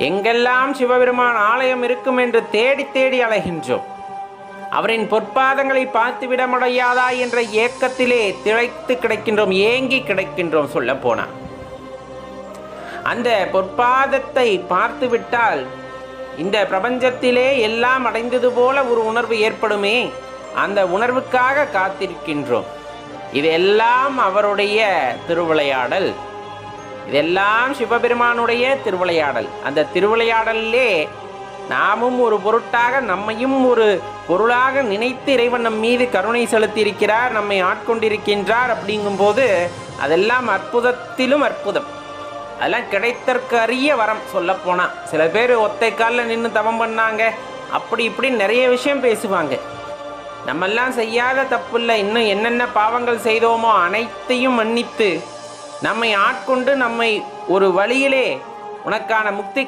எங்கெல்லாம் சிவபெருமான் ஆலயம் இருக்கும் என்று தேடி தேடி அலைகின்றோம். அவரின் பொற்பாதங்களை பார்த்து விட முடியாதா என்ற ஏக்கத்திலே திளைத்து கிடக்கின்றோம், ஏங்கி கிடக்கின்றோம். சொல்ல போனா அந்த பொற்பாதத்தை பார்த்து விட்டால் இந்த பிரபஞ்சத்திலே எல்லாம் அடைந்தது போல ஒரு உணர்வு ஏற்படுமே, அந்த உணர்வுக்காக காத்திருக்கின்றோம். இதெல்லாம் அவருடைய திருவிளையாடல், இதெல்லாம் சிவபெருமானுடைய திருவிளையாடல். அந்த திருவிளையாடலிலே நாமும் ஒரு பொருட்டாக, நம்மையும் ஒரு பொருளாக நினைத்து இறைவன் நம் மீது கருணை செலுத்தி இருக்கிறார், நம்மை ஆட்கொண்டிருக்கின்றார். அப்படிங்கும்போது அதெல்லாம் அற்புதத்திலும் அற்புதம். அதெல்லாம் கிடைத்தற்கு அரிய வரம். சொல்ல போனா சில பேர் ஒத்தை காலில் நின்று தவம் பண்ணாங்க, அப்படி இப்படி நிறைய விஷயம் பேசுவாங்க. நம்மெல்லாம் செய்யாத தப்பு இல்லை, இன்னும் என்னென்ன பாவங்கள் செய்தோமோ அனைத்தையும் மன்னித்து நம்மை ஆட்கொண்டு நம்மை ஒரு வழியிலே உனக்கான முக்தி